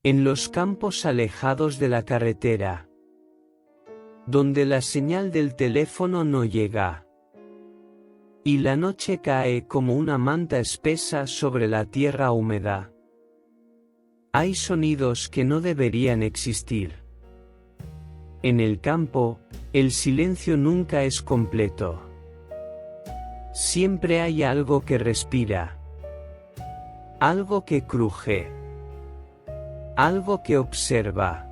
En los campos alejados de la carretera, donde la señal del teléfono no llega, y la noche cae como una manta espesa sobre la tierra húmeda. Hay sonidos que no deberían existir. En el campo, el silencio nunca es completo. Siempre hay algo que respira, algo que cruje, algo que observa.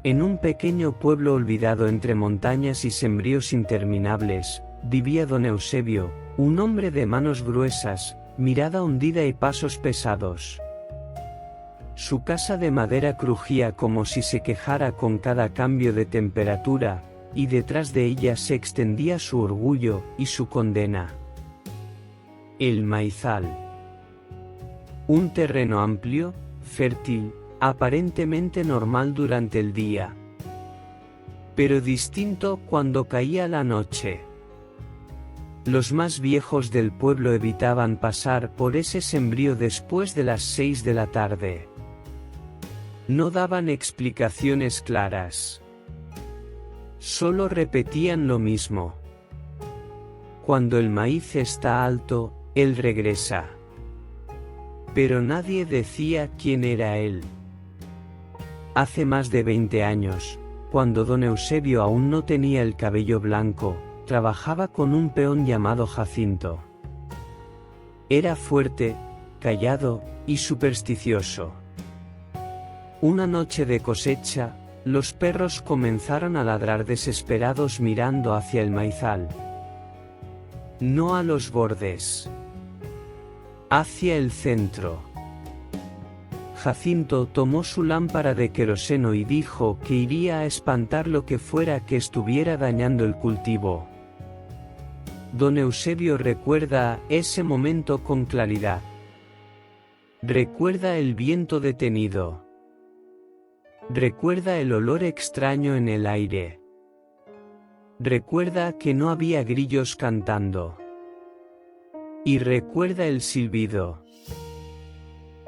En un pequeño pueblo olvidado entre montañas y sembríos interminables, vivía don Eusebio, un hombre de manos gruesas, mirada hundida y pasos pesados. Su casa de madera crujía como si se quejara con cada cambio de temperatura, y detrás de ella se extendía su orgullo y su condena. El maizal. Un terreno amplio, fértil, aparentemente normal durante el día, pero distinto cuando caía la noche. Los más viejos del pueblo evitaban pasar por ese sembrío después de las 6 de la tarde. No daban explicaciones claras. Solo repetían lo mismo. Cuando el maíz está alto, él regresa. Pero nadie decía quién era él. Hace más de 20 años, cuando don Eusebio aún no tenía el cabello blanco, trabajaba con un peón llamado Jacinto. Era fuerte, callado y supersticioso. Una noche de cosecha, los perros comenzaron a ladrar desesperados mirando hacia el maizal. No a los bordes. Hacia el centro. Jacinto tomó su lámpara de queroseno y dijo que iría a espantar lo que fuera que estuviera dañando el cultivo. Don Eusebio recuerda ese momento con claridad. Recuerda el viento detenido. Recuerda el olor extraño en el aire. Recuerda que no había grillos cantando. Y recuerda el silbido.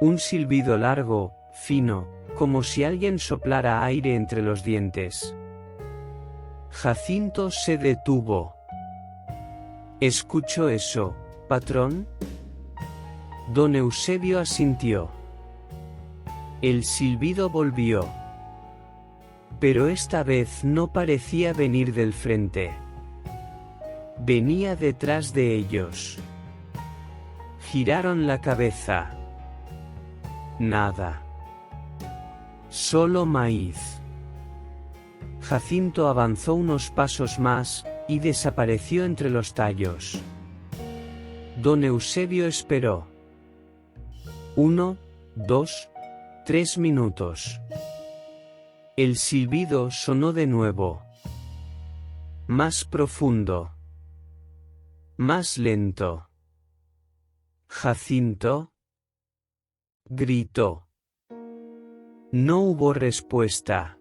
Un silbido largo, fino, como si alguien soplara aire entre los dientes. Jacinto se detuvo. ¿Escuchó eso, patrón? Don Eusebio asintió. El silbido volvió. Pero esta vez no parecía venir del frente. Venía detrás de ellos. Giraron la cabeza. Nada. Solo maíz. Jacinto avanzó unos pasos más, y desapareció entre los tallos. Don Eusebio esperó. 1, 2, 3 minutos. El silbido sonó de nuevo. Más profundo. Más lento. Jacinto gritó. No hubo respuesta.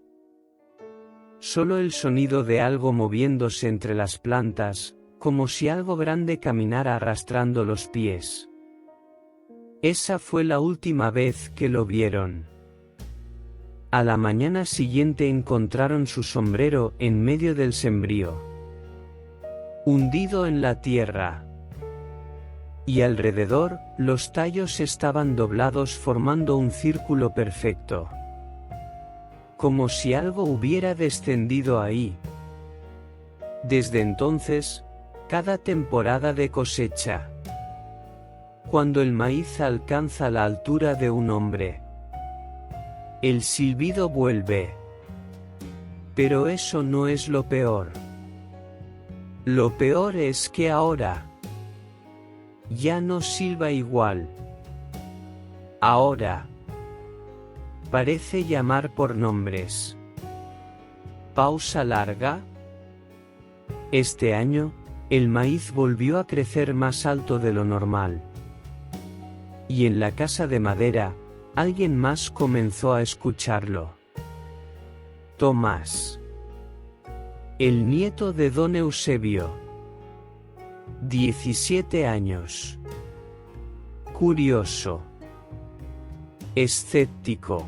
Solo el sonido de algo moviéndose entre las plantas, como si algo grande caminara arrastrando los pies. Esa fue la última vez que lo vieron. A la mañana siguiente encontraron su sombrero en medio del sembrío, hundido en la tierra. Y alrededor, los tallos estaban doblados formando un círculo perfecto. Como si algo hubiera descendido ahí. Desde entonces, cada temporada de cosecha, cuando el maíz alcanza la altura de un hombre, el silbido vuelve. Pero eso no es lo peor. Lo peor es que ahora ya no silba igual. Ahora parece llamar por nombres. Pausa larga. Este año, el maíz volvió a crecer más alto de lo normal. Y en la casa de madera, alguien más comenzó a escucharlo. Tomás. El nieto de don Eusebio. 17 años. Curioso. escéptico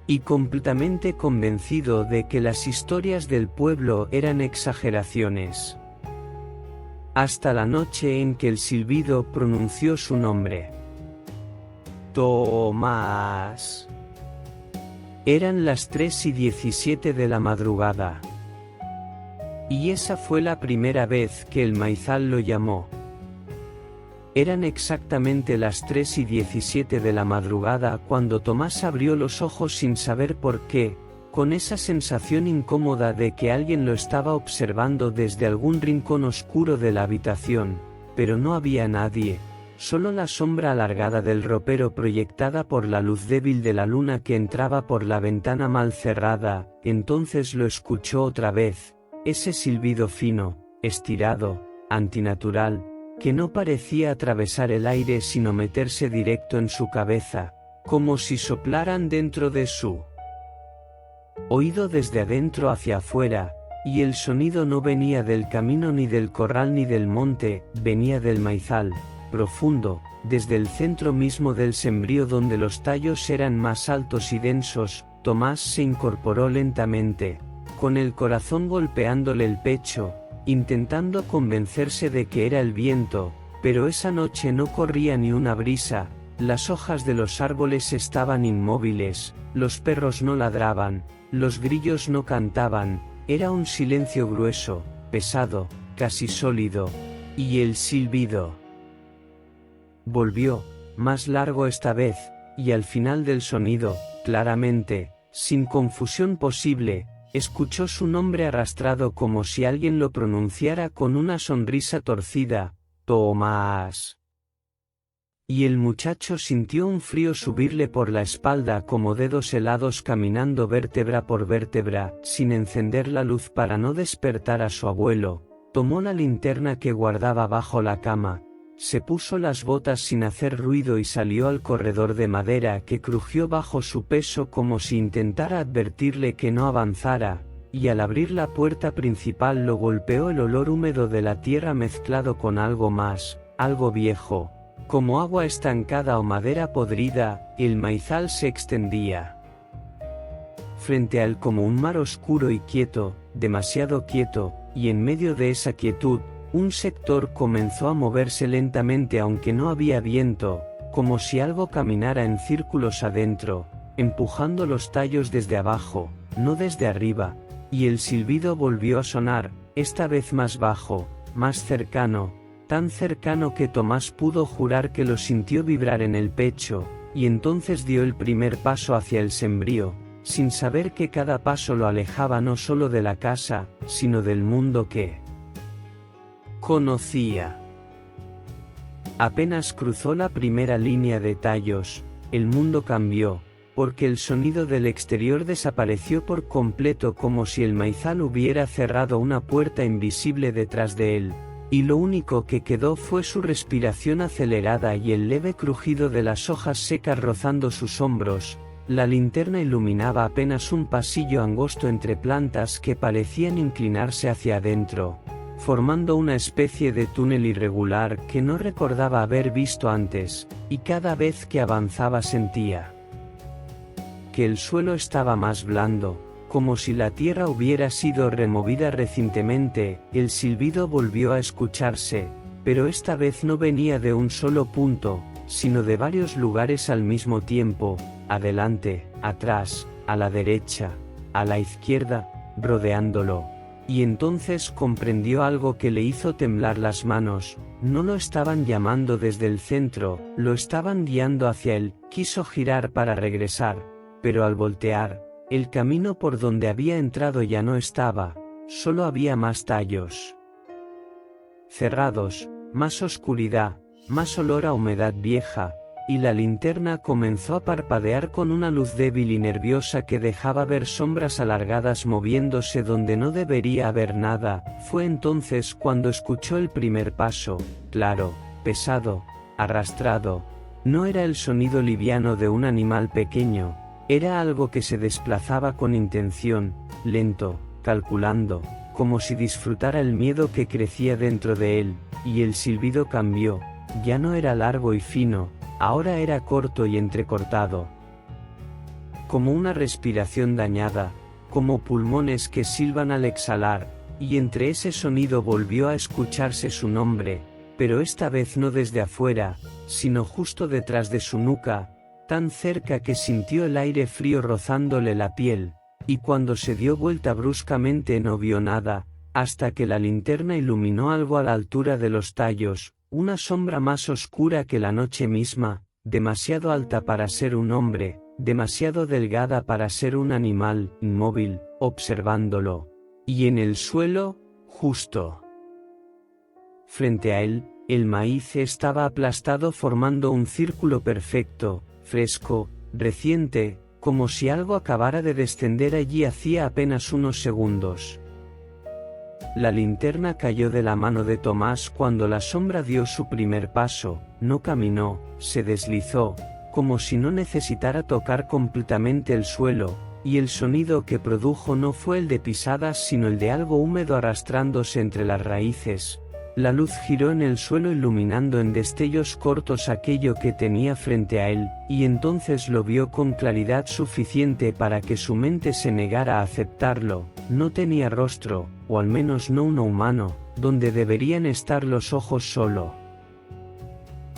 y completamente convencido de que las historias del pueblo eran exageraciones. Hasta la noche en que el silbido pronunció su nombre. Tomás. Eran las 3:17 de la madrugada. Y esa fue la primera vez que el maizal lo llamó. Eran exactamente las 3:17 de la madrugada cuando Tomás abrió los ojos sin saber por qué, con esa sensación incómoda de que alguien lo estaba observando desde algún rincón oscuro de la habitación, pero no había nadie, solo la sombra alargada del ropero proyectada por la luz débil de la luna que entraba por la ventana mal cerrada. Entonces lo escuchó otra vez, ese silbido fino, estirado, antinatural, que no parecía atravesar el aire sino meterse directo en su cabeza, como si soplaran dentro de su oído desde adentro hacia afuera, y el sonido no venía del camino ni del corral ni del monte, venía del maizal, profundo, desde el centro mismo del sembrío donde los tallos eran más altos y densos. Tomás se incorporó lentamente, con el corazón golpeándole el pecho, intentando convencerse de que era el viento, pero esa noche no corría ni una brisa, las hojas de los árboles estaban inmóviles, los perros no ladraban, los grillos no cantaban, era un silencio grueso, pesado, casi sólido, y el silbido volvió, más largo esta vez, y al final del sonido, claramente, sin confusión posible, escuchó su nombre arrastrado como si alguien lo pronunciara con una sonrisa torcida: Tomás. Y el muchacho sintió un frío subirle por la espalda como dedos helados caminando vértebra por vértebra. Sin encender la luz para no despertar a su abuelo, tomó la linterna que guardaba bajo la cama, se puso las botas sin hacer ruido y salió al corredor de madera que crujió bajo su peso como si intentara advertirle que no avanzara, y al abrir la puerta principal lo golpeó el olor húmedo de la tierra mezclado con algo más, algo viejo, como agua estancada o madera podrida. El maizal se extendía frente a él como un mar oscuro y quieto, demasiado quieto, y en medio de esa quietud, un sector comenzó a moverse lentamente aunque no había viento, como si algo caminara en círculos adentro, empujando los tallos desde abajo, no desde arriba, y el silbido volvió a sonar, esta vez más bajo, más cercano, tan cercano que Tomás pudo jurar que lo sintió vibrar en el pecho, y entonces dio el primer paso hacia el sembrío, sin saber que cada paso lo alejaba no solo de la casa, sino del mundo que conocía. Apenas cruzó la primera línea de tallos, el mundo cambió, porque el sonido del exterior desapareció por completo como si el maizal hubiera cerrado una puerta invisible detrás de él, y lo único que quedó fue su respiración acelerada y el leve crujido de las hojas secas rozando sus hombros. La linterna iluminaba apenas un pasillo angosto entre plantas que parecían inclinarse hacia adentro, formando una especie de túnel irregular que no recordaba haber visto antes, y cada vez que avanzaba sentía que el suelo estaba más blando, como si la tierra hubiera sido removida recientemente. El silbido volvió a escucharse, pero esta vez no venía de un solo punto, sino de varios lugares al mismo tiempo, adelante, atrás, a la derecha, a la izquierda, rodeándolo. Y entonces comprendió algo que le hizo temblar las manos: no lo estaban llamando desde el centro, lo estaban guiando hacia él. Quiso girar para regresar, pero al voltear, el camino por donde había entrado ya no estaba, solo había más tallos cerrados, más oscuridad, más olor a humedad vieja, y la linterna comenzó a parpadear con una luz débil y nerviosa que dejaba ver sombras alargadas moviéndose donde no debería haber nada. Fue entonces cuando escuchó el primer paso, claro, pesado, arrastrado. No era el sonido liviano de un animal pequeño, era algo que se desplazaba con intención, lento, calculando, como si disfrutara el miedo que crecía dentro de él, y el silbido cambió, ya no era largo y fino, ahora era corto y entrecortado. Como una respiración dañada, como pulmones que silban al exhalar, y entre ese sonido volvió a escucharse su nombre, pero esta vez no desde afuera, sino justo detrás de su nuca, tan cerca que sintió el aire frío rozándole la piel, y cuando se dio vuelta bruscamente no vio nada, hasta que la linterna iluminó algo a la altura de los tallos, una sombra más oscura que la noche misma, demasiado alta para ser un hombre, demasiado delgada para ser un animal, inmóvil, observándolo. Y en el suelo, justo frente a él, el maíz estaba aplastado formando un círculo perfecto, fresco, reciente, como si algo acabara de descender allí hacía apenas unos segundos. La linterna cayó de la mano de Tomás cuando la sombra dio su primer paso, no caminó, se deslizó, como si no necesitara tocar completamente el suelo, y el sonido que produjo no fue el de pisadas sino el de algo húmedo arrastrándose entre las raíces. La luz giró en el suelo iluminando en destellos cortos aquello que tenía frente a él, y entonces lo vio con claridad suficiente para que su mente se negara a aceptarlo. No tenía rostro, o al menos no uno humano, donde deberían estar los ojos solo.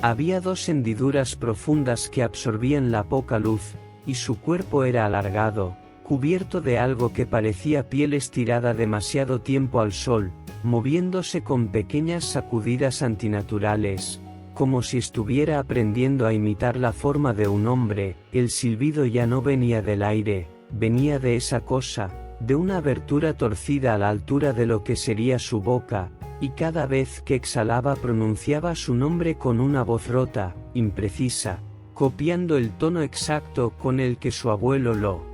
Había dos hendiduras profundas que absorbían la poca luz, y su cuerpo era alargado, cubierto de algo que parecía piel estirada demasiado tiempo al sol, moviéndose con pequeñas sacudidas antinaturales, como si estuviera aprendiendo a imitar la forma de un hombre. El silbido ya no venía del aire, venía de esa cosa, de una abertura torcida a la altura de lo que sería su boca, y cada vez que exhalaba pronunciaba su nombre con una voz rota, imprecisa, copiando el tono exacto con el que su abuelo lo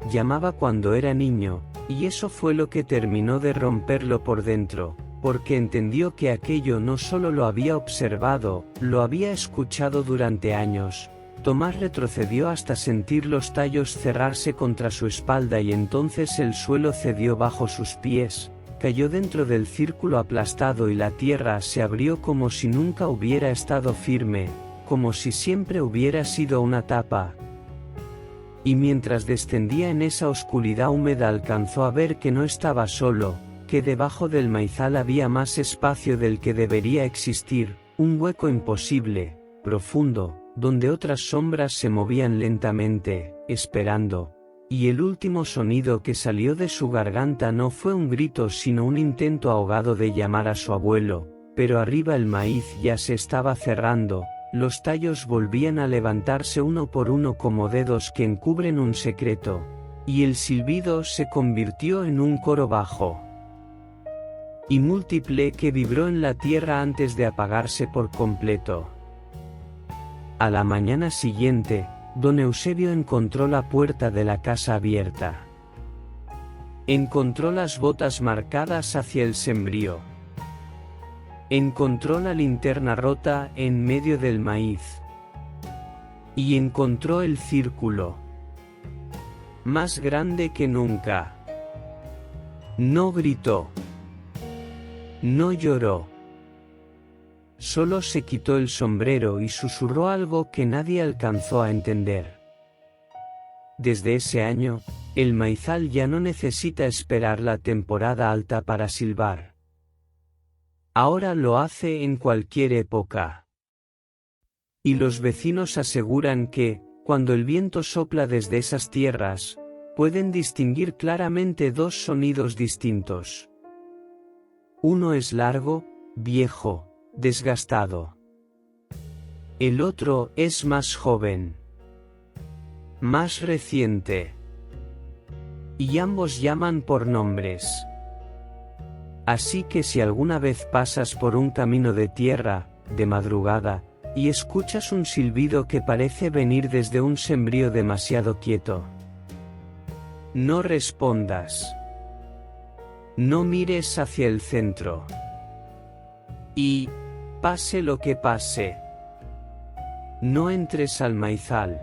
llamaba cuando era niño, y eso fue lo que terminó de romperlo por dentro, porque entendió que aquello no solo lo había observado, lo había escuchado durante años. Tomás retrocedió hasta sentir los tallos cerrarse contra su espalda y entonces el suelo cedió bajo sus pies, cayó dentro del círculo aplastado y la tierra se abrió como si nunca hubiera estado firme, como si siempre hubiera sido una tapa. Y mientras descendía en esa oscuridad húmeda alcanzó a ver que no estaba solo, que debajo del maizal había más espacio del que debería existir, un hueco imposible, profundo, donde otras sombras se movían lentamente, esperando. Y el último sonido que salió de su garganta no fue un grito sino un intento ahogado de llamar a su abuelo, pero arriba el maíz ya se estaba cerrando. Los tallos volvían a levantarse uno por uno como dedos que encubren un secreto, y el silbido se convirtió en un coro bajo y múltiple que vibró en la tierra antes de apagarse por completo. A la mañana siguiente, don Eusebio encontró la puerta de la casa abierta. Encontró las botas marcadas hacia el sembrío. Encontró la linterna rota en medio del maíz. Y encontró el círculo. Más grande que nunca. No gritó. No lloró. Solo se quitó el sombrero y susurró algo que nadie alcanzó a entender. Desde ese año, el maizal ya no necesita esperar la temporada alta para silbar. Ahora lo hace en cualquier época. Y los vecinos aseguran que, cuando el viento sopla desde esas tierras, pueden distinguir claramente dos sonidos distintos. Uno es largo, viejo, desgastado. El otro es más joven, más reciente. Y ambos llaman por nombres. Así que si alguna vez pasas por un camino de tierra, de madrugada, y escuchas un silbido que parece venir desde un sembrío demasiado quieto, no respondas. No mires hacia el centro. Y, pase lo que pase, no entres al maizal.